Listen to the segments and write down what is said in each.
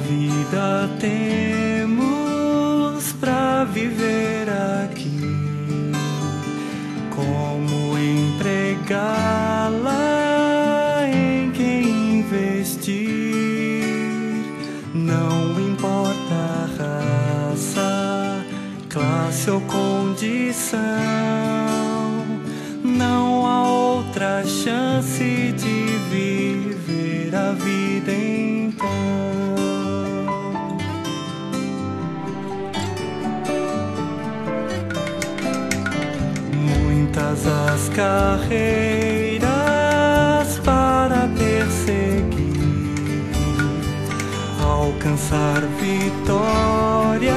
vida temos pra viver aqui, como empregá-la, em quem investir. Não importa a raça, classe ou condição, não há outra chance de viver a vida então. Muitas as carreiras para perseguir, alcançar vitórias,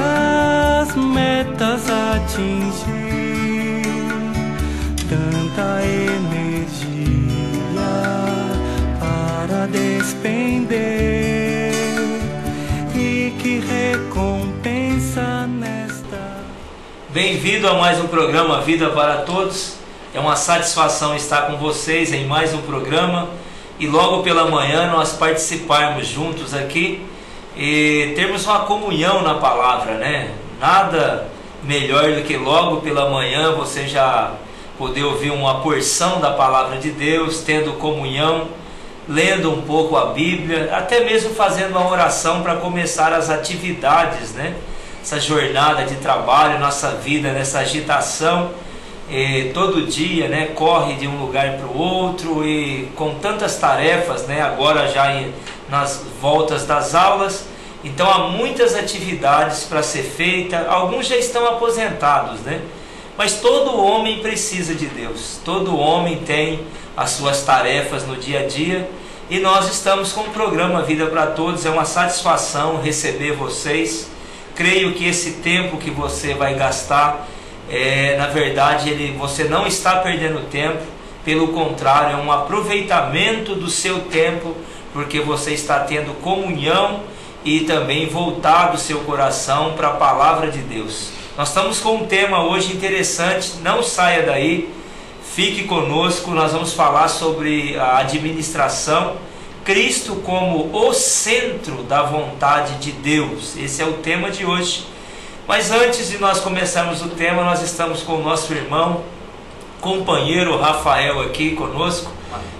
metas atingir, tanta energia para despender, e que recompensa nesta. Bem-vindo a mais um programa Vida para Todos. É uma satisfação estar com vocês em mais um programa e logo pela manhã nós participarmos juntos aqui e termos uma comunhão na palavra, né? Nada melhor do que logo pela manhã você já poder ouvir uma porção da palavra de Deus, tendo comunhão, lendo um pouco a Bíblia, até mesmo fazendo uma oração para começar as atividades, né? Essa jornada de trabalho, nossa vida nessa agitação, todo dia, né, corre de um lugar para o outro e com tantas tarefas, né, agora já nas voltas das aulas, então há muitas atividades para ser feita. Alguns já estão aposentados, né, mas todo homem precisa de Deus, todo homem tem as suas tarefas no dia a dia, e nós estamos com o programa Vida para Todos. É uma satisfação receber vocês. Creio que esse tempo que você vai gastar, na verdade, você não está perdendo tempo, pelo contrário, é um aproveitamento do seu tempo, porque você está tendo comunhão e também voltado o seu coração para a palavra de Deus. Nós estamos com um tema hoje interessante, não saia daí, fique conosco. Nós vamos falar sobre a administração, Cristo como o centro da vontade de Deus. Esse é o tema de hoje. Mas antes de nós começarmos o tema, nós estamos com o nosso irmão, companheiro Rafael aqui conosco.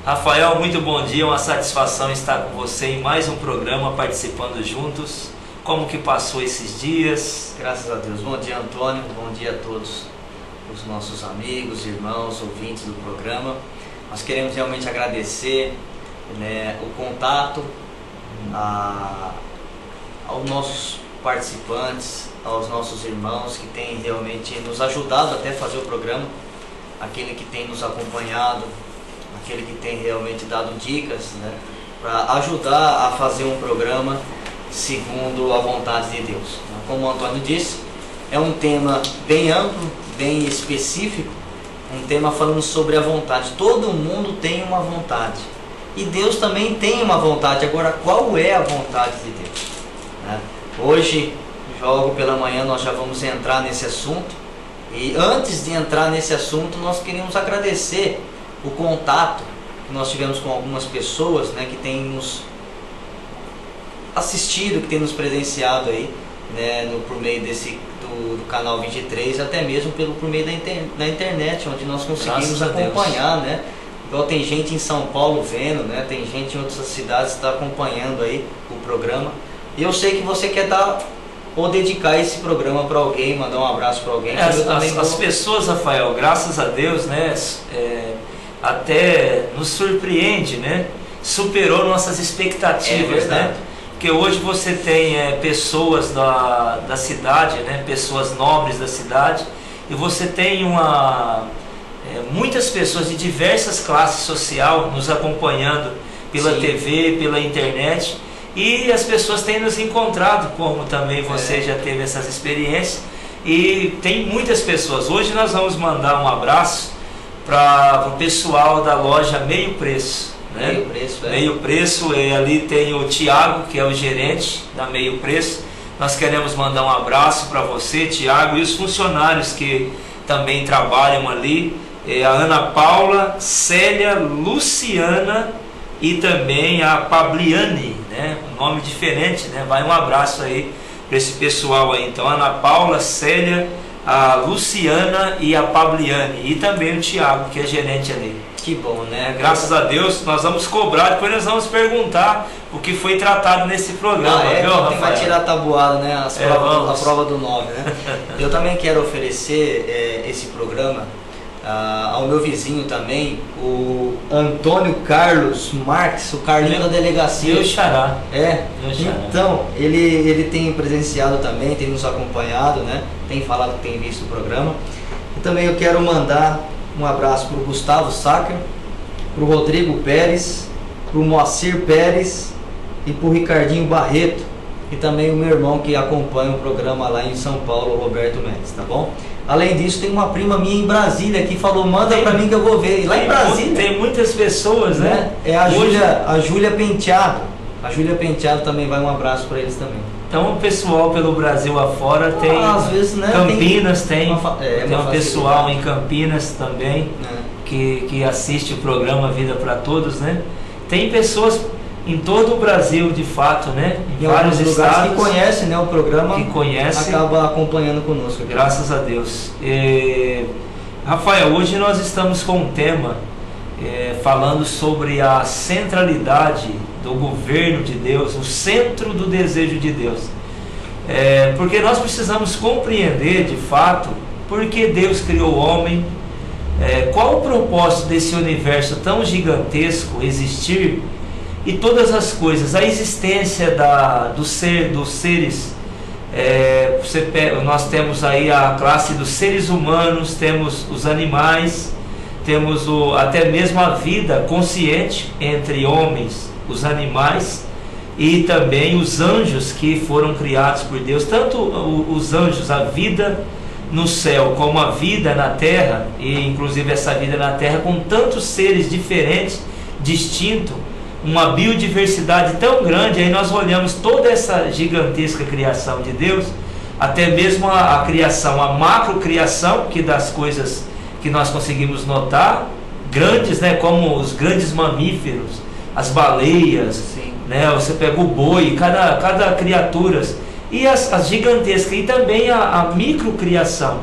Rafael, muito bom dia, uma satisfação estar com você em mais um programa, participando juntos. Como que passou esses dias? Graças a Deus. Bom dia, Antônio, bom dia a todos os nossos amigos, irmãos, ouvintes do programa. Nós queremos realmente agradecer, né, o contato aos nossos participantes, aos nossos irmãos que têm realmente nos ajudado até fazer o programa, aquele que tem nos acompanhado, aquele que tem realmente dado dicas, né, para ajudar a fazer um programa segundo a vontade de Deus. Como o Antônio disse, é um tema bem amplo, bem específico, um tema falando sobre a vontade. Todo mundo tem uma vontade e Deus também tem uma vontade. Agora, qual é a vontade de Deus, né? Hoje, logo pela manhã, nós já vamos entrar nesse assunto. E antes de entrar nesse assunto, nós queríamos agradecer o contato que nós tivemos com algumas pessoas, né, que têm nos assistido, que têm nos presenciado aí, né, por meio do canal 23, até mesmo por meio da internet, onde nós conseguimos acompanhar, né? Igual tem gente em São Paulo vendo, né? Tem gente em outras cidades que está acompanhando aí o programa. E eu sei que você quer dar ou dedicar esse programa para alguém, mandar um abraço para alguém. As pessoas, Rafael, graças a Deus, né, até nos surpreende, né? Superou nossas expectativas, né? Porque hoje você tem pessoas da cidade, né? Pessoas nobres da cidade, e você tem muitas pessoas de diversas classes sociais nos acompanhando pela TV, pela internet. E as pessoas têm nos encontrado, como também você já teve essas experiências. E tem muitas pessoas. Hoje nós vamos mandar um abraço para o pessoal da loja Meio Preço, né? Meio Preço, Meio Preço, ali tem o Tiago, que é o gerente da Meio Preço. Nós queremos mandar um abraço para você, Tiago, e os funcionários que também trabalham ali. A Ana Paula, Célia, Luciana, e também a Pabliane, né? Um nome diferente, né? Vai um abraço aí para esse pessoal aí. Então, a Ana Paula, Célia, a Luciana e a Pabliane, e também o Tiago, que é gerente ali. Que bom, né? Graças a Deus, nós vamos cobrar, depois nós vamos perguntar o que foi tratado nesse programa, viu, Rafael? Vai tirar a tabuada, né? A prova do 9, né? Eu também quero oferecer esse programa ao meu vizinho também, o Antônio Carlos Marques, o Carlinho da delegacia. Meu xará. Meu xará. Então, ele tem presenciado também, tem nos acompanhado, né? Tem falado que tem visto o programa. E também eu quero mandar um abraço para o Gustavo Sacker, para o Rodrigo Pérez, para o Moacir Pérez e para o Ricardinho Barreto, e também o meu irmão que acompanha o programa lá em São Paulo, o Roberto Mendes, tá bom? Além disso, tem uma prima minha em Brasília que falou, manda para mim que eu vou ver. E lá em Brasília tem muitas pessoas, né? É a Júlia Penteado. A Júlia Penteado também vai, um abraço para eles também. Então, o pessoal pelo Brasil afora tem, às vezes, né, Campinas tem um uma pessoal em Campinas também que assiste o programa Vida para Todos, né? Tem pessoas em todo o Brasil, de fato, né? Em vários estados que conhecem, né, o programa, que conhecem, acaba acompanhando conosco aqui. Graças a Deus. Rafael, hoje nós estamos com um tema falando sobre a centralidade do governo de Deus, o centro do desejo de Deus. Porque nós precisamos compreender de fato por que Deus criou o homem, qual o propósito desse universo tão gigantesco existir, e todas as coisas, a existência dos seres. Nós temos aí a classe dos seres humanos, temos os animais, temos até mesmo a vida consciente entre homens, os animais, e também os anjos que foram criados por Deus. Tanto os anjos, a vida no céu, como a vida na terra, e inclusive essa vida na terra com tantos seres diferentes, distintos, uma biodiversidade tão grande. Aí nós olhamos toda essa gigantesca criação de Deus, até mesmo a criação, a macrocriação, que das coisas que nós conseguimos notar, grandes, né, como os grandes mamíferos, as baleias, né, você pega o boi, cada criatura, e as gigantescas, e também a microcriação,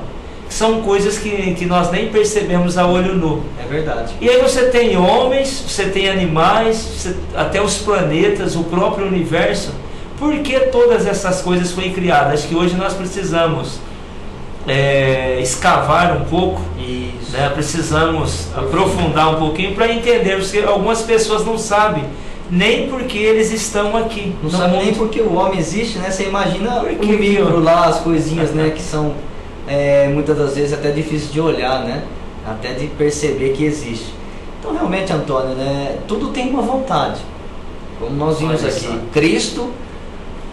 que são coisas que nós nem percebemos a olho nu. É verdade. E aí você tem homens, você tem animais, até os planetas, o próprio universo. Por que todas essas coisas foram criadas? Acho que hoje nós precisamos escavar um pouco, né? Precisamos aprofundar um pouquinho para entender, porque algumas pessoas não sabem nem porque eles estão aqui. Não sabem nem porque o homem existe, né? Você imagina o micro lá, as coisinhas, né, que são muitas das vezes até difícil de olhar, né? Até de perceber que existe. Então realmente, Antônio, né, tudo tem uma vontade. Como nós vimos aqui, Cristo,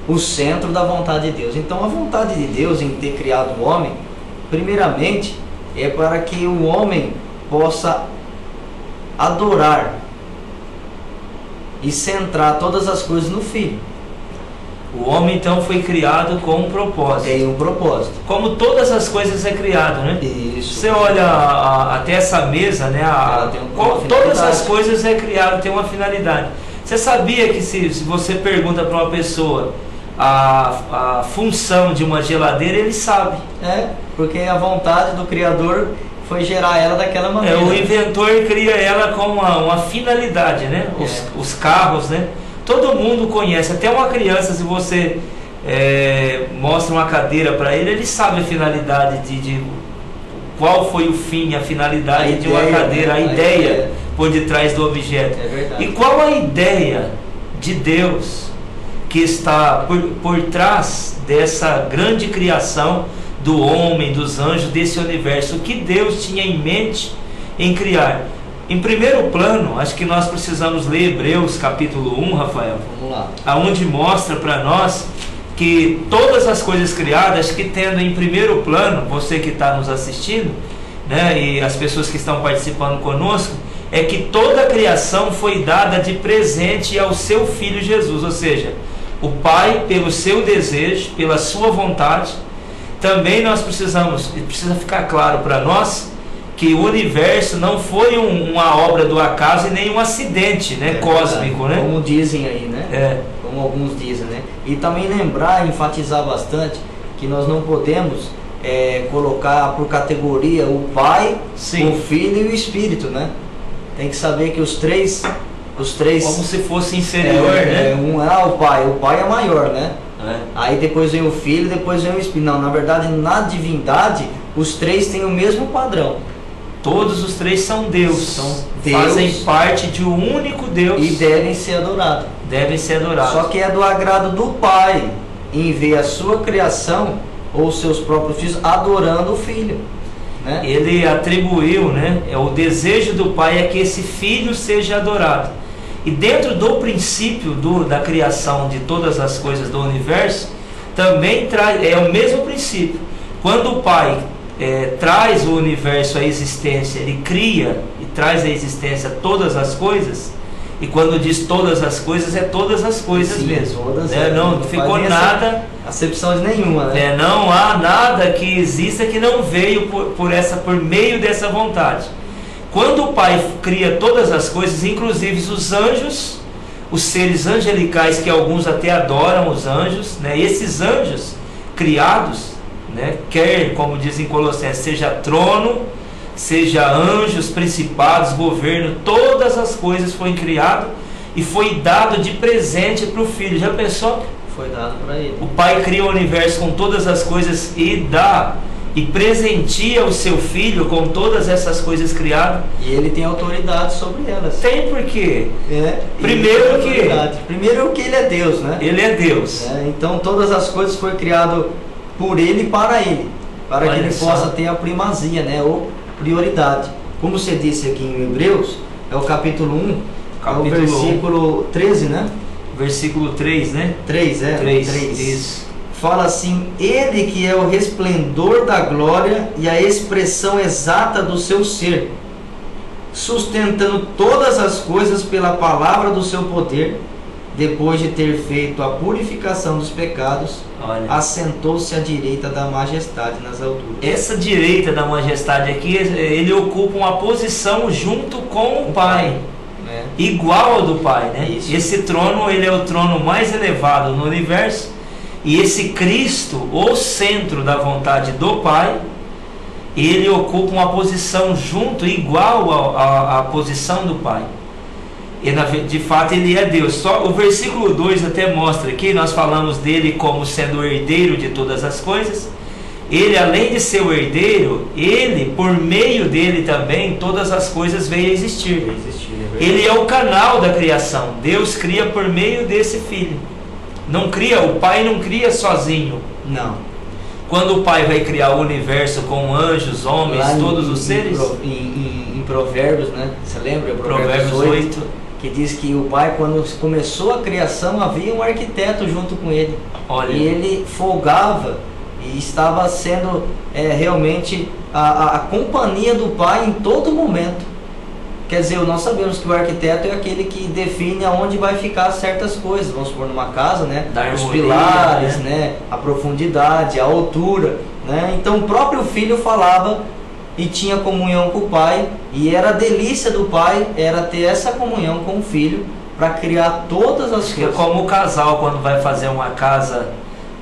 o centro da vontade de Deus. Então a vontade de Deus em ter criado o homem, primeiramente, é para que o homem possa adorar e centrar todas as coisas no Filho. O homem então foi criado com um propósito. Tem um propósito. Como todas as coisas é criado, né? Isso. Você olha até essa mesa, né? Todas as coisas é criado, tem uma finalidade. Você sabia que se você pergunta para uma pessoa a função de uma geladeira, ele sabe. Porque a vontade do Criador foi gerar ela daquela maneira. O inventor cria ela com uma finalidade, né? Os carros, né? Todo mundo conhece, até uma criança, se você mostra uma cadeira para ele, ele sabe a finalidade de qual foi o fim, a finalidade de uma cadeira, a ideia por detrás do objeto. É verdade. E qual a ideia de Deus que está por trás dessa grande criação do homem, dos anjos, desse universo? O que Deus tinha em mente em criar? Em primeiro plano, acho que nós precisamos ler Hebreus capítulo 1, Rafael. Vamos lá. Aonde mostra para nós que todas as coisas criadas, que tendo em primeiro plano, você que está nos assistindo, né, e as pessoas que estão participando conosco, é que toda a criação foi dada de presente ao seu Filho Jesus. Ou seja, o Pai, pelo seu desejo, pela sua vontade. Também nós precisa ficar claro para nós que o universo não foi uma obra do acaso e nem um acidente, né, cósmico, né? Como dizem aí, né? Como alguns dizem, né? E também lembrar, enfatizar bastante, que nós não podemos colocar por categoria o Pai, o Filho e o Espírito, né? Tem que saber que os três como se fosse inferior, né? O Pai é maior, né? Aí depois vem o Filho, depois vem o Espírito. Não, na verdade, na divindade, os três têm o mesmo padrão. Todos os três são Deus, fazem parte de um único Deus. E devem ser adorados. Devem ser adorados. Só que é do agrado do Pai em ver a sua criação ou seus próprios filhos adorando o Filho, né? Ele atribuiu, né? O desejo do Pai é que esse Filho seja adorado. E dentro do princípio da criação de todas as coisas do universo, também é o mesmo princípio. Quando o Pai traz o universo à existência, ele cria e traz à existência todas as coisas, e quando diz todas as coisas, é todas as coisas. Sim, mesmo. Todas, não ficou nada, acepção de nenhuma, né? Não há nada que exista que não veio por meio dessa vontade. Quando o Pai cria todas as coisas, inclusive os anjos, os seres angelicais, que alguns até adoram os anjos, né? Esses anjos criados, né? Quer, como dizem em Colossenses, seja trono, seja anjos, principados, governo, todas as coisas foram criadas e foi dado de presente para o Filho. Já pensou? Foi dado para ele. O Pai cria o universo com todas as coisas e dá e presenteia o seu Filho com todas essas coisas criadas. E ele tem autoridade sobre elas. Tem, por quê? Primeiro que ele é Deus, né? Ele é Deus. Então todas as coisas foram criadas por ele e para ele, para que ele possa ter a primazia, né? Ou prioridade. Como você disse aqui em Hebreus, é o capítulo 1, é o versículo 13, né? Versículo 3, né? 3, 3. Isso. Fala assim: ele que é o resplendor da glória e a expressão exata do seu ser, sustentando todas as coisas pela palavra do seu poder, depois de ter feito a purificação dos pecados, assentou-se à direita da majestade nas alturas. Essa direita da majestade aqui, ele ocupa uma posição junto com o Pai, igual ao do Pai, né? Isso. Esse trono, ele é o trono mais elevado no universo. E esse Cristo, o centro da vontade do Pai, ele ocupa uma posição junto, igual à posição do Pai. E de fato ele é Deus. Só o versículo 2 até mostra aqui, nós falamos dele como sendo o herdeiro de todas as coisas. Ele, além de ser o herdeiro, ele, por meio dele também, todas as coisas veio a existir. Ele é o canal da criação. Deus cria por meio desse Filho. Não cria, o Pai não cria sozinho. Não. Quando o Pai vai criar o universo com anjos, homens, todos os seres. Em Provérbios, né? Você lembra? Provérbios 8. Que diz que o Pai, quando começou a criação, havia um arquiteto junto com ele. E ele folgava e estava sendo realmente a companhia do Pai em todo momento. Quer dizer, nós sabemos que o arquiteto é aquele que define aonde vai ficar certas coisas. Vamos supor, numa casa, né? Os pilares, né? A profundidade, a altura, né? Então o próprio Filho falava e tinha comunhão com o Pai, e era a delícia do Pai, era ter essa comunhão com o Filho para criar todas as coisas. É como o casal quando vai fazer uma casa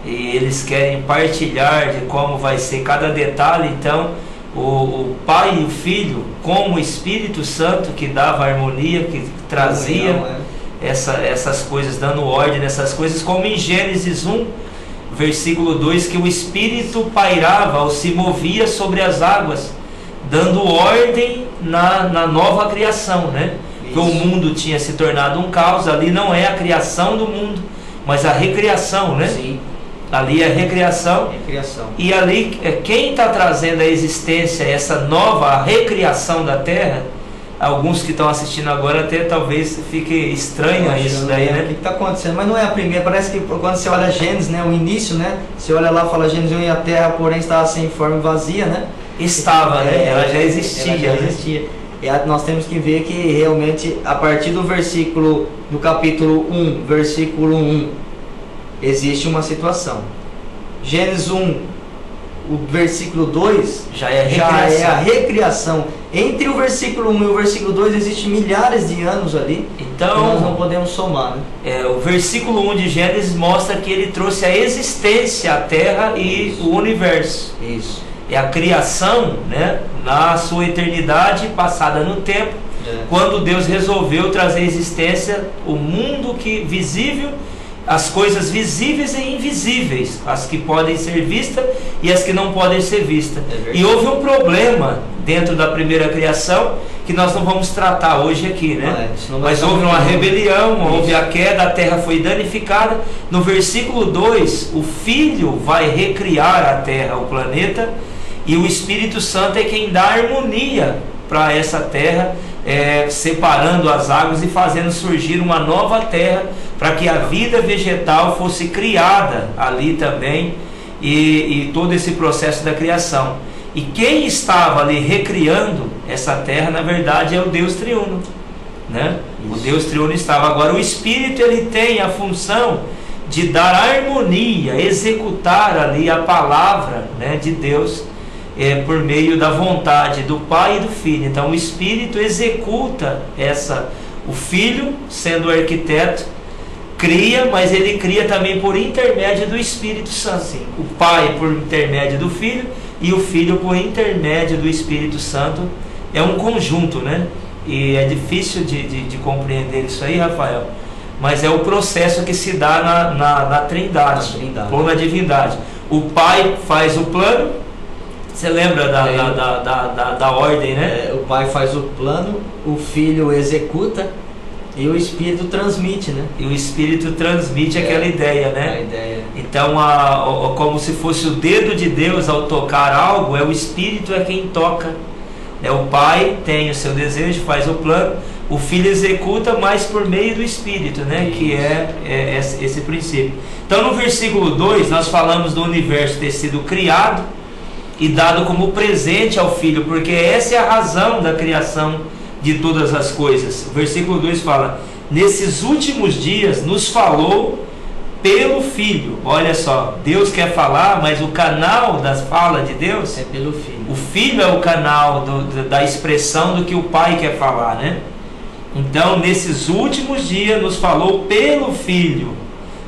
e eles querem partilhar de como vai ser cada detalhe, então o Pai e o Filho, como o Espírito Santo que dava harmonia, que trazia essas coisas, dando ordem nessas coisas, como em Gênesis 1, versículo 2, que o Espírito pairava ou se movia sobre as águas, dando ordem na nova criação, né? Porque o mundo tinha se tornado um caos, ali não é a criação do mundo, mas a recriação, né? Sim. Ali é a recriação. E ali, quem está trazendo a existência, essa nova recriação da Terra, alguns que estão assistindo agora até talvez fique estranho isso daí, né? O que está acontecendo? Mas não é a primeira, parece que quando você olha Gênesis, né, o início, né? Você olha lá, fala Gênesis 1, e a Terra, porém, estava sem forma e vazia, né? Estava, né? Ela já existia. Ela já existia. E nós temos que ver que realmente, a partir do versículo, do capítulo 1, versículo 1, existe uma situação. Gênesis 1, o versículo 2 Já é a recriação. Entre o versículo 1 e o versículo 2 existem milhares de anos ali. Então, que nós não podemos somar, né? O versículo 1 de Gênesis mostra que ele trouxe a existência, a terra e o universo. Isso. É a criação, né, na sua eternidade passada no tempo, quando Deus resolveu trazer à existência o mundo visível, as coisas visíveis e invisíveis, as que podem ser vistas e as que não podem ser vistas. E houve um problema dentro da primeira criação que nós não vamos tratar hoje aqui, né? Mas houve uma rebelião, houve a queda, a terra foi danificada. No versículo 2, o Filho vai recriar a terra, o planeta, e o Espírito Santo é quem dá harmonia para essa terra, separando as águas e fazendo surgir uma nova terra, para que a vida vegetal fosse criada ali também, e todo esse processo da criação. E quem estava ali recriando essa terra, na verdade, é o Deus triuno, né? O Deus triuno estava. Agora, o Espírito, ele tem a função de dar harmonia, executar ali a palavra, né, de Deus, por meio da vontade do Pai e do Filho. Então o Espírito executa o Filho, sendo o arquiteto, cria, mas ele cria também por intermédio do Espírito Santo. Sim. O Pai por intermédio do Filho e o Filho por intermédio do Espírito Santo. É um conjunto, né? E é difícil de compreender isso aí, Rafael, mas é o processo que se dá na Trindade, ou na divindade. O Pai faz o plano. Você lembra da ordem, né? O Pai faz o plano, o Filho executa e o Espírito transmite, né? E o Espírito transmite aquela ideia, né? A ideia. Então, como se fosse o dedo de Deus ao tocar algo, o Espírito é quem toca. O Pai tem o seu desejo, faz o plano, o Filho executa, mas por meio do Espírito, né? Que é esse princípio. Então, no versículo 2, nós falamos do universo ter sido criado e dado como presente ao Filho, porque essa é a razão da criação de todas as coisas. O versículo 2 fala: nesses últimos dias nos falou pelo Filho. Olha só, Deus quer falar, mas o canal das falas de Deus é pelo Filho. O Filho é o canal da expressão do que o Pai quer falar, né? Então, nesses últimos dias nos falou pelo Filho,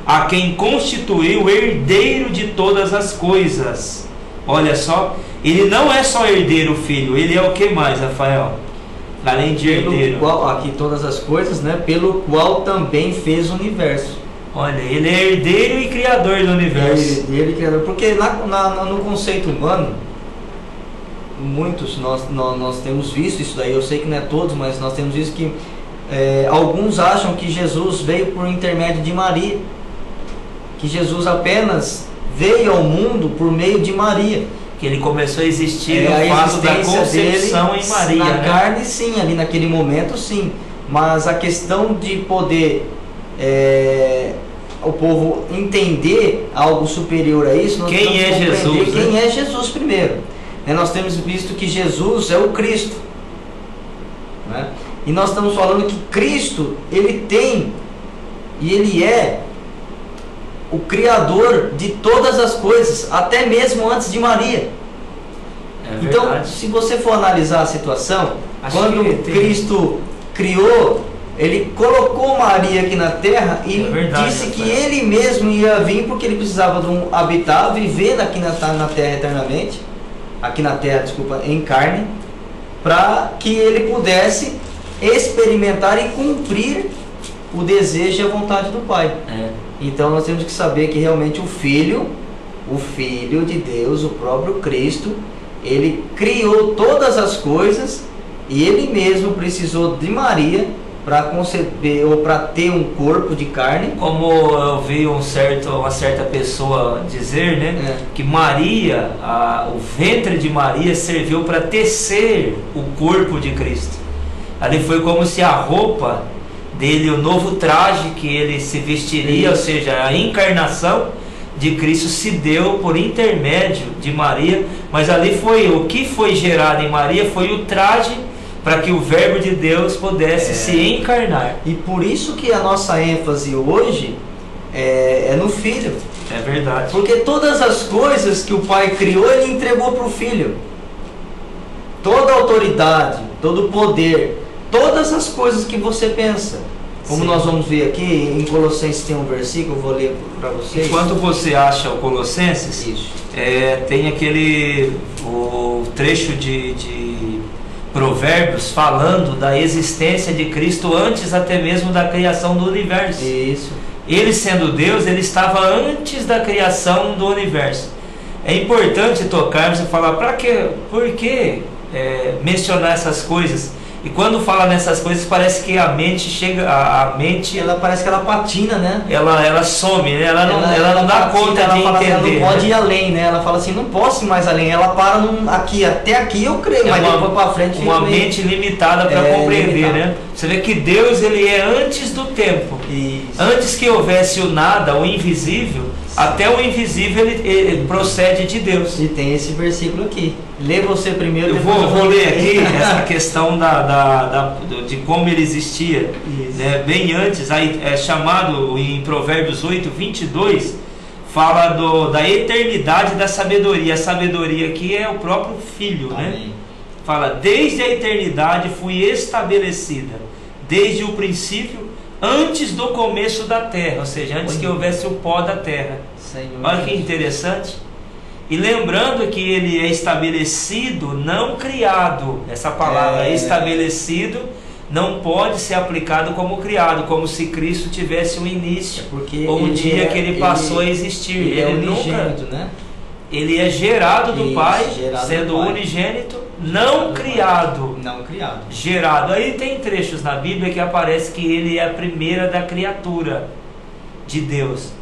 a quem constituiu herdeiro de todas as coisas. Olha só, ele não é só herdeiro, o Filho, ele é o que mais, Rafael? Além de herdeiro. Aqui todas as coisas, né? Pelo qual também fez o universo. Olha, ele é herdeiro e criador do universo. Herdeiro e criador, porque no conceito humano, muitos nós temos visto isso daí, eu sei que não é todos, mas nós temos visto que alguns acham que Jesus veio por intermédio de Maria, que Jesus apenas veio ao mundo por meio de Maria, que ele começou a existir no fato da concepção dele, em Maria, na né? carne sim, ali naquele momento sim, mas a questão de poder o povo entender algo superior a isso, nós quem é Jesus, quem né? é Jesus primeiro, né? Nós temos visto que Jesus é o Cristo, né? E nós estamos falando que Cristo, ele tem e ele é o Criador de todas as coisas, até mesmo antes de Maria. Então, se você for analisar a situação, quando Cristo criou, ele colocou Maria aqui na terra e disse que ele mesmo ia vir, porque ele precisava de um habitar, viver aqui na terra eternamente, aqui na terra, desculpa, em carne, para que ele pudesse experimentar e cumprir o desejo e a vontade do Pai. Então nós temos que saber que realmente o Filho de Deus, o próprio Cristo, ele criou todas as coisas e ele mesmo precisou de Maria para conceber ou para ter um corpo de carne. Como eu vi uma certa pessoa dizer, né, que Maria, o ventre de Maria serviu para tecer o corpo de Cristo. Ali foi como se a roupa dele, o novo traje que ele se vestiria, ou seja, a encarnação de Cristo se deu por intermédio de Maria, mas ali foi o que foi gerado em Maria, foi o traje para que o Verbo de Deus pudesse se encarnar. E por isso que a nossa ênfase hoje é no Filho. É verdade. Porque todas as coisas que o Pai criou, Ele entregou para o Filho. Toda a autoridade, todo o poder, todas as coisas que você pensa. Como Sim. nós vamos ver aqui, em Colossenses tem um versículo, eu vou ler para vocês. Enquanto você acha o Colossenses, Isso. tem o trecho de Provérbios falando da existência de Cristo antes até mesmo da criação do universo. Isso. Ele sendo Deus, ele estava antes da criação do universo. É importante tocarmos e falar por que mencionar essas coisas. E quando fala nessas coisas, parece que a mente chega, a mente, Ela parece que ela patina, né? ela some, né? Ela não dá patina, conta ela de fala assim, entender. ela não pode né? ir além, né? Ela fala assim, não posso ir mais além. Ela para aqui, até aqui eu creio, mas depois para frente uma fica meio- mente limitada para compreender, limitada. né? Você vê que Deus, ele é antes do tempo. Isso. Antes que houvesse o nada, o invisível, até o invisível ele procede de Deus. E tem esse versículo aqui. Lê você primeiro. Eu depois vou ler aqui essa questão de como ele existia, Isso. né? Bem antes, aí é chamado em Provérbios 8, 22, fala da eternidade da sabedoria. A sabedoria aqui é o próprio Filho, né? Amém. Fala, desde a eternidade fui estabelecida, desde o princípio, antes do começo da terra, ou seja, antes que houvesse o pó da terra. Senhor. Olha que interessante. E lembrando que ele é estabelecido, não criado. Essa palavra estabelecido não pode ser aplicado como criado, como se Cristo tivesse um início, Porque ou um ele dia que ele passou a existir. Ele é Ele nunca, unigênito, né? ele é gerado do Isso, Pai, gerado sendo do Pai. unigênito, não criado. Não criado. Gerado. Aí tem trechos na Bíblia que aparece que ele é a primeira da criatura de Deus.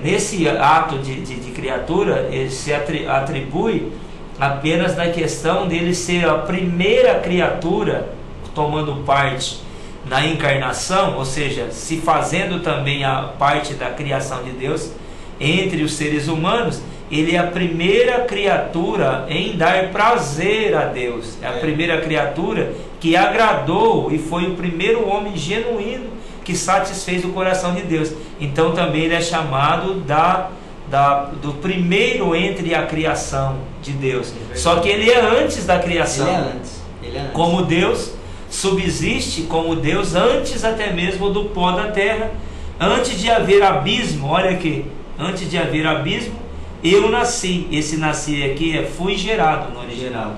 Nesse ato de criatura, ele se atribui apenas na questão dele ser a primeira criatura, tomando parte na encarnação, ou seja, se fazendo também a parte da criação de Deus entre os seres humanos. Ele é a primeira criatura em dar prazer a Deus. É a primeira criatura que agradou e foi o primeiro homem genuíno que satisfez o coração de Deus. Então também ele é chamado do primeiro entre a criação de Deus. Só que ele é antes da criação. Ele é antes. Ele é antes. Como Deus, subsiste como Deus antes até mesmo do pó da terra. Antes de haver abismo, olha aqui, antes de haver abismo, eu nasci. Esse nasci aqui fui gerado no original.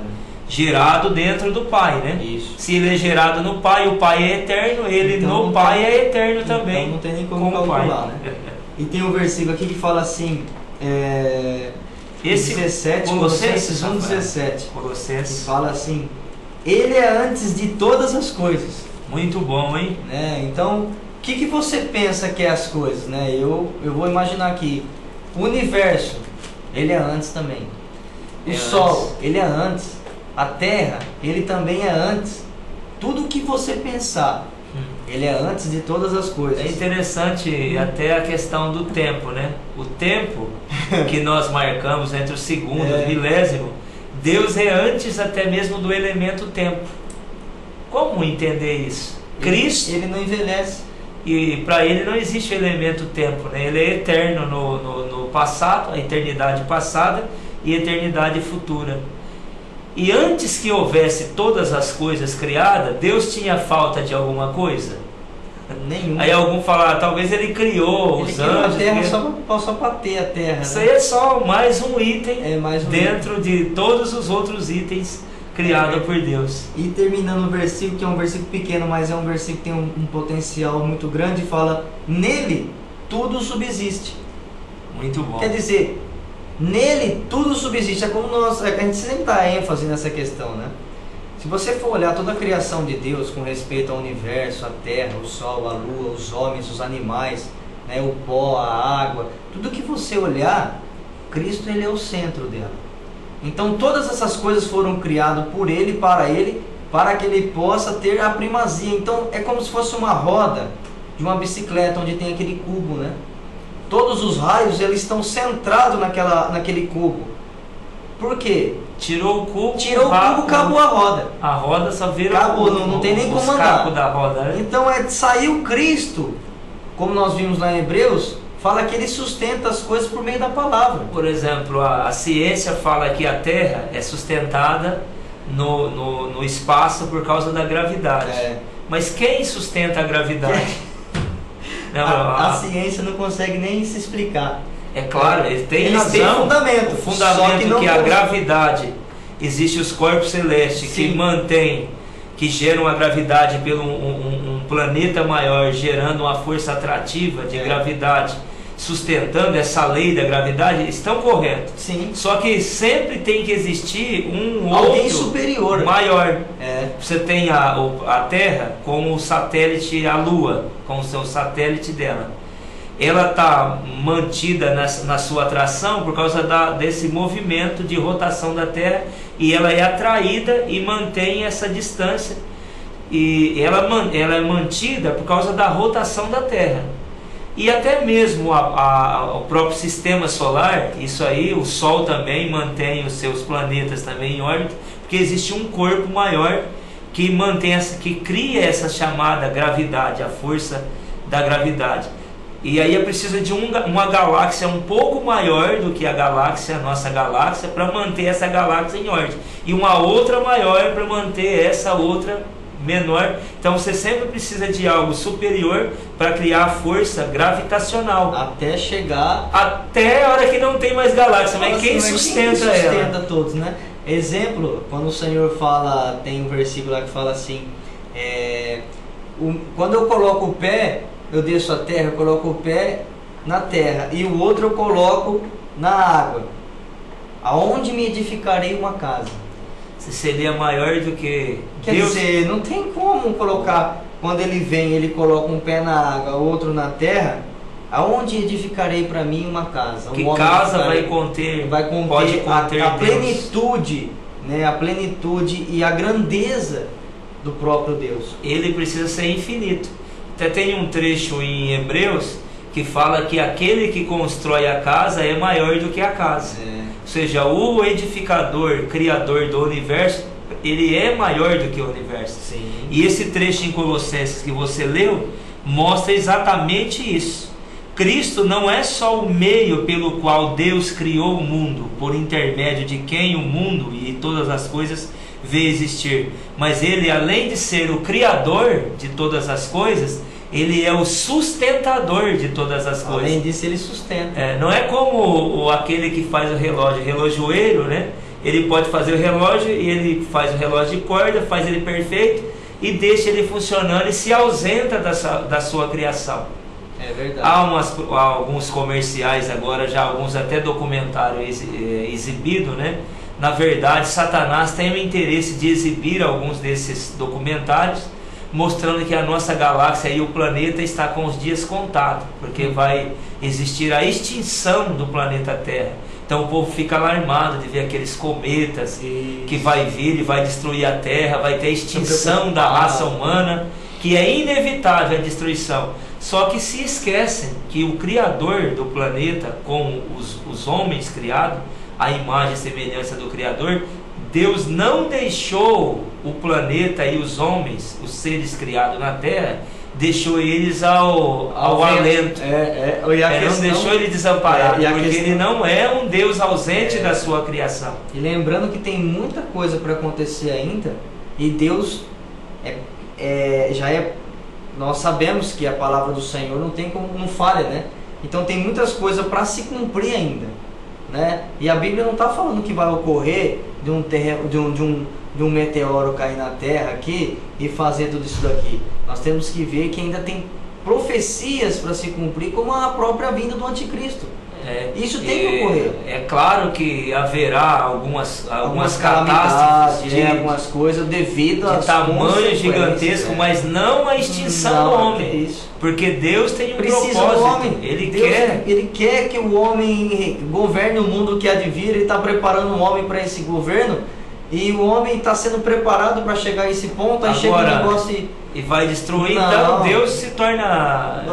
Gerado dentro do Pai, né? Isso. Se ele é gerado no Pai, o Pai é eterno, ele Então, no Pai é eterno então também. não tem nem como o Pai. calcular, né? E tem um versículo aqui que fala assim, Esse 17, Colossenses 1,17, que Colossenses. fala assim, ele é antes de todas as coisas. Muito bom, hein? Né? Então, o que você pensa que é as coisas? Né? Eu vou imaginar aqui, o universo, ele é antes também. O Sol, ele é antes. A Terra, ele também é antes. Tudo que você pensar, ele é antes de todas as coisas. É interessante até a questão do tempo, né? O tempo que nós marcamos entre o segundo e o milésimo, Deus é antes até mesmo do elemento tempo. Como entender isso? Cristo, ele não envelhece. e para ele não existe o elemento tempo, né? Ele é eterno no passado, a eternidade passada e a eternidade futura. E antes que houvesse todas as coisas criadas, Deus tinha falta de alguma coisa? Nenhum. Aí algum fala, talvez ele criou Ele os criou a anjos. Terra só para ter a Terra. Isso né? aí é só mais um item Mais um dentro de todos os outros itens criados por Deus. E terminando o versículo, que é um versículo pequeno, mas é um versículo que tem um potencial muito grande, fala, nele tudo subsiste. Muito bom. Quer dizer, nele tudo subsiste. É como a gente sempre dá ênfase nessa questão, né? Se você for olhar toda a criação de Deus com respeito ao universo, a terra, o sol, a lua, os homens, os animais, né, o pó, a água, tudo que você olhar, Cristo, ele é o centro dela. Então todas essas coisas foram criadas por ele, para que ele possa ter a primazia. Então é como se fosse uma roda de uma bicicleta onde tem aquele cubo, né? Todos os raios eles estão centrados naquele cubo. Por quê? Tirou o cubo, acabou a roda. A roda só vira Acabou, não tem nem como andar. da roda, né? Então saiu Cristo, como nós vimos lá em Hebreus, fala que ele sustenta as coisas por meio da palavra. Por exemplo, a ciência fala que a Terra é sustentada no espaço por causa da gravidade. Mas quem sustenta a gravidade? Não, a ciência não consegue nem se explicar. É claro, ele tem Eles razão. têm fundamento. O fundamento que a gravidade, existe os corpos celestes Sim. que geram a gravidade pelo um planeta maior, gerando uma força atrativa de gravidade, sustentando essa lei da gravidade, estão corretos. Sim. Só que sempre tem que existir alguém outro superior, maior. Você tem a Terra como o satélite, a Lua como o seu satélite dela. Ela está mantida na sua atração por causa desse movimento de rotação da Terra, e ela é atraída e mantém essa distância, e ela é mantida por causa da rotação da Terra. E até mesmo o próprio sistema solar, isso aí, o Sol também mantém os seus planetas também em órbita, porque existe um corpo maior que mantém que cria essa chamada gravidade, a força da gravidade. E aí é preciso de uma galáxia um pouco maior do que a nossa galáxia, para manter essa galáxia em ordem, e uma outra maior para manter essa outra menor. Então você sempre precisa de algo superior para criar a força gravitacional, até chegar até a hora que não tem mais galáxia. Mas quem sustenta ela? Sustenta todos, né? Exemplo, quando o Senhor fala, tem um versículo lá que fala assim, quando eu coloco o pé, eu desço a terra, eu coloco o pé na terra, e o outro eu coloco na água. Aonde me edificarei uma casa? Você seria maior do que Quer Deus? dizer, não tem como colocar, quando ele vem, ele coloca um pé na água, outro na terra. Aonde edificarei para mim uma casa? Que casa vai conter? Pode conter a Deus. plenitude, né? A plenitude e a grandeza do próprio Deus. Ele precisa ser infinito. Até tem um trecho em Hebreus que fala que aquele que constrói a casa é maior do que a casa. Ou seja, o edificador, criador do universo, ele é maior do que o universo. Sim. E esse trecho em Colossenses que você leu mostra exatamente isso. Cristo não é só o meio pelo qual Deus criou o mundo, por intermédio de quem o mundo e todas as coisas vê existir, mas ele, além de ser o criador de todas as coisas, ele é o sustentador de todas as coisas. Além disso, ele sustenta. Não é como aquele que faz o relojoeiro, né? Ele pode fazer o relógio e ele faz o relógio de corda, faz ele perfeito e deixa ele funcionando e se ausenta da sua criação. É verdade. Há alguns comerciais agora, já alguns até documentário exibido, né? Na verdade, Satanás tem o interesse de exibir alguns desses documentários, mostrando que a nossa galáxia e o planeta está com os dias contados, porque vai existir a extinção do planeta Terra. Então o povo fica alarmado de ver aqueles cometas que vai vir e vai destruir a Terra, vai ter a extinção da raça humana, que é inevitável a destruição. Só que se esquecem que o Criador do planeta, com os homens criados, a imagem e semelhança do Criador, Deus não deixou o planeta e os homens, os seres criados na Terra, deixou eles ao alento. Não deixou ele desamparado, porque ele não é um Deus ausente da sua criação. E lembrando que tem muita coisa para acontecer ainda, e Deus nós sabemos que a palavra do Senhor não falha, né? Então tem muitas coisas para se cumprir ainda, né? E a Bíblia não está falando que vai ocorrer de um meteoro cair na Terra aqui e fazer tudo isso daqui. Nós temos que ver que ainda tem profecias para se cumprir, como a própria vinda do anticristo. Isso tem que ocorrer. É claro que haverá algumas catástrofes, algumas coisas devido a tamanho gigantesco, mas não a extinção do homem. Porque Deus tem um propósito. Do homem. Ele quer que o homem governe o mundo que há de vir. Ele está preparando o homem para esse governo. E o homem está sendo preparado para chegar a esse ponto. Aí chega o negócio e vai destruir. Então Deus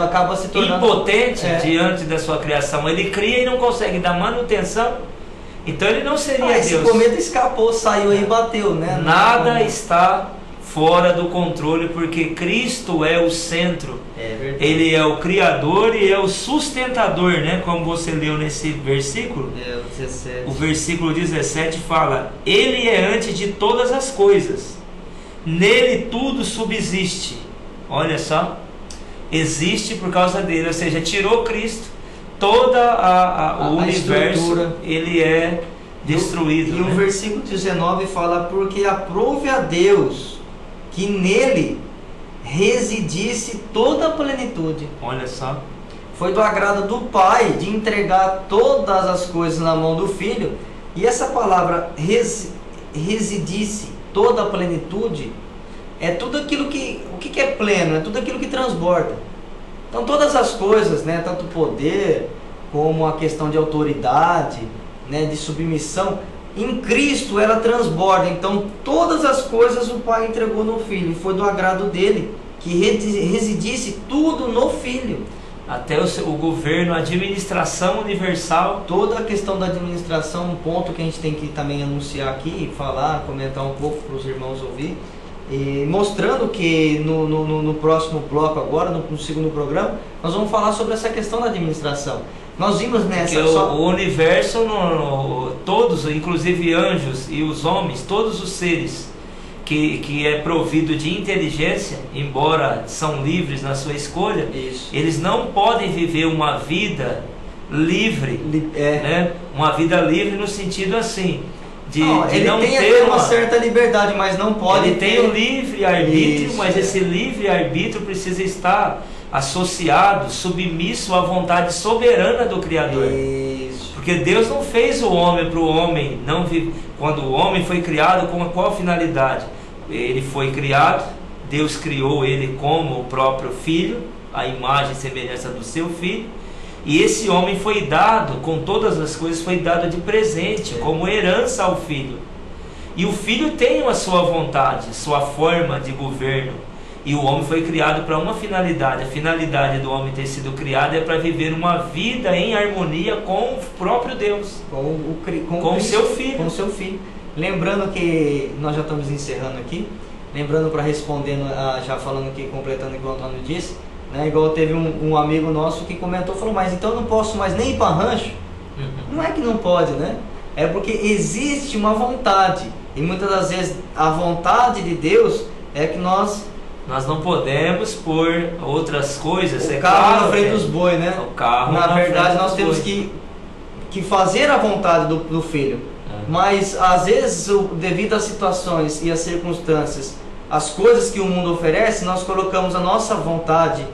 acaba se tornando impotente diante da sua criação. Ele cria e não consegue dar manutenção. Então ele não seria Deus. Esse cometa escapou, saiu aí e bateu, né? Nada está fora do controle, porque Cristo é o centro. É verdade. Ele é o Criador e é o sustentador, né? Como você leu nesse versículo. É, o 17. O versículo 17 fala: Ele é antes de todas as coisas, nele tudo subsiste. Olha só, existe por causa dele, ou seja, tirou Cristo, toda o universo, estrutura. ele é destruído. E o versículo 19 fala: porque aprove a Deus que nele residisse toda a plenitude. Olha só. Foi do agrado do Pai de entregar todas as coisas na mão do Filho. E essa palavra residisse toda a plenitude é tudo aquilo que... O que é pleno? É tudo aquilo que transborda. Então todas as coisas, né, tanto poder como a questão de autoridade, né, de submissão, em Cristo ela transborda. Então todas as coisas o Pai entregou no Filho. Foi do agrado dele que residisse tudo no Filho. Até o governo, a administração universal. Toda a questão da administração, um ponto que a gente tem que também anunciar aqui, falar, comentar um pouco para os irmãos ouvir, e mostrando que no próximo bloco agora, no segundo programa, nós vamos falar sobre essa questão da administração. Nós vimos nessa... O universo, todos, inclusive anjos e os homens, todos os seres que é provido de inteligência, embora são livres na sua escolha, Isso. eles não podem viver uma vida livre, né? Uma vida livre no sentido assim, de ele não tem ter uma certa liberdade, mas não pode ele tem o livre-arbítrio, Isso, mas esse livre-arbítrio precisa estar associado, submisso à vontade soberana do Criador. Isso. Porque Deus não fez o homem para o homem não viver. Quando o homem foi criado, com qual finalidade? Ele foi criado, Deus criou ele como o próprio filho, a imagem e semelhança do seu filho, e esse homem foi dado, com todas as coisas, foi dado de presente, como herança ao filho. E o filho tem a sua vontade, sua forma de governo, e o homem foi criado para uma finalidade. A finalidade do homem ter sido criado é para viver uma vida em harmonia com o próprio Deus, com o seu filho. Com o seu filho. Lembrando que nós já estamos encerrando aqui, lembrando para responder, já falando aqui, completando o que o Antônio disse, né? Igual teve um amigo nosso que comentou, falou: mas então eu não posso mais nem ir para rancho? Não é que não pode, né? É porque existe uma vontade, e muitas das vezes a vontade de Deus é que nós não podemos pôr outras coisas. O carro na frente dos bois, né? O carro na verdade nós temos que fazer a vontade do filho. Mas às vezes, devido às situações e às circunstâncias, as coisas que o mundo oferece, nós colocamos a nossa vontade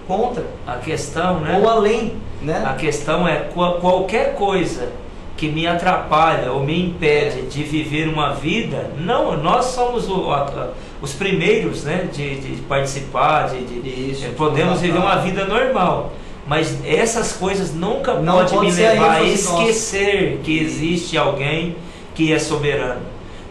contra. A questão, né? Ou além, né? A questão é qualquer coisa que me atrapalha ou me impede de viver uma vida. Não, nós somos os primeiros, né, de participar, podemos viver uma vida normal. Mas essas coisas nunca podem me levar a esquecer que existe alguém que é soberano.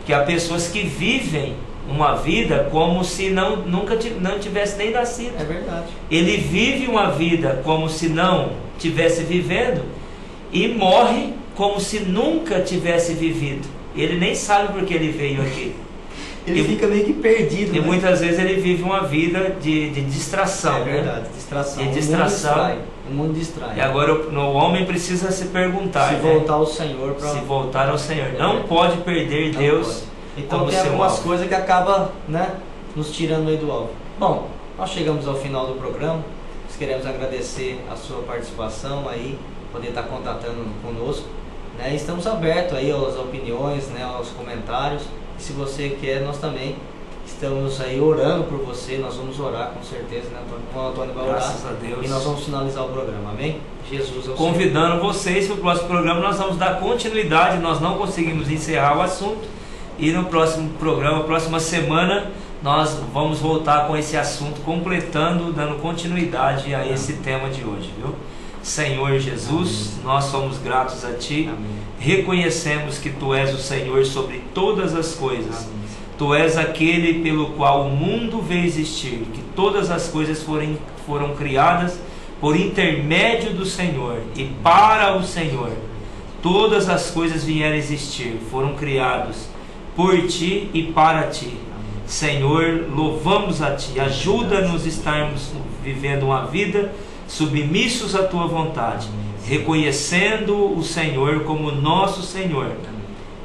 Que há pessoas que vivem uma vida como se nunca tivesse nem nascido. É verdade. Ele vive uma vida como se não tivesse vivendo e morre como se nunca tivesse vivido. Ele nem sabe por que ele veio aqui. Ele fica meio que perdido. E né? muitas vezes ele vive uma vida de distração. É verdade, né? distração. De distração. O mundo distrai. E agora o homem precisa se perguntar. Se voltar ao Senhor. Se voltar ao Senhor. Não pode perder Deus. Pode. Então como tem algumas alvo. coisas que acabam, né, nos tirando aí do alvo. Bom, nós chegamos ao final do programa. Nós queremos agradecer a sua participação aí, poder estar contatando conosco. Né? Estamos abertos aí às opiniões, né, aos comentários. Se você quer, nós também estamos aí orando por você. Nós vamos orar com certeza, né, Antônio? O Antônio vai orar. Graças a Deus. E nós vamos finalizar o programa, amém? Jesus é o Convidando vocês para o próximo programa. Nós vamos dar continuidade. Nós não conseguimos encerrar o assunto. E no próximo programa, próxima semana, nós vamos voltar com esse assunto, completando, dando continuidade a esse tema de hoje, viu? Senhor Jesus, amém. Nós somos gratos a Ti. Amém. Reconhecemos que Tu és o Senhor sobre todas as coisas. Amém. Tu és aquele pelo qual o mundo veio existir, que todas as coisas foram criadas por intermédio do Senhor e para o Senhor. Todas as coisas vieram existir, foram criados por Ti e para Ti. Senhor, louvamos a Ti, ajuda-nos a estarmos vivendo uma vida submissos à Tua vontade, reconhecendo o Senhor como nosso Senhor,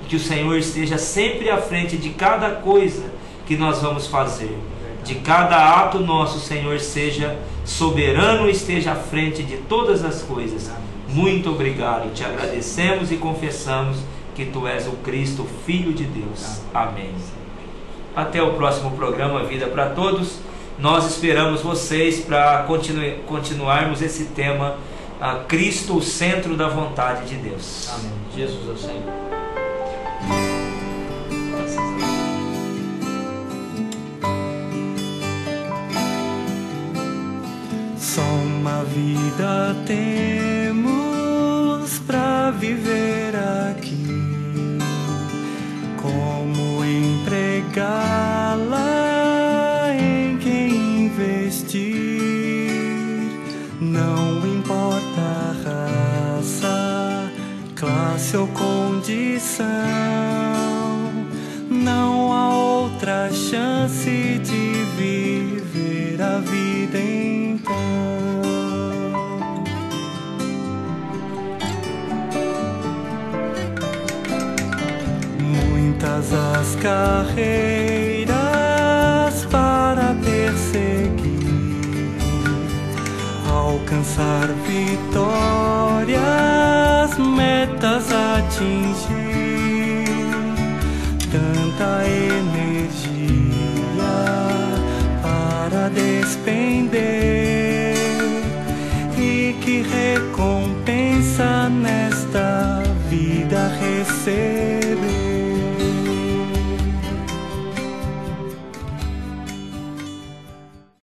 que o Senhor esteja sempre à frente de cada coisa que nós vamos fazer, de cada ato nosso. O Senhor seja soberano e esteja à frente de todas as coisas. Muito obrigado, te agradecemos e confessamos que Tu és o Cristo, Filho de Deus. Amém. Até o próximo programa Vida para Todos. Nós esperamos vocês para continuarmos esse tema, Cristo, o centro da vontade de Deus. Amém. Jesus é o Senhor. Só uma vida temos pra viver aqui. Como empregá-la, em quem investir? Não importa a raça, classe ou condição, não há outra chance de viver a vida então. Muitas as carreiras para perseguir, alcançar vitórias, metas atingir, tanta energia para despender, e que recompensa nesta vida receber.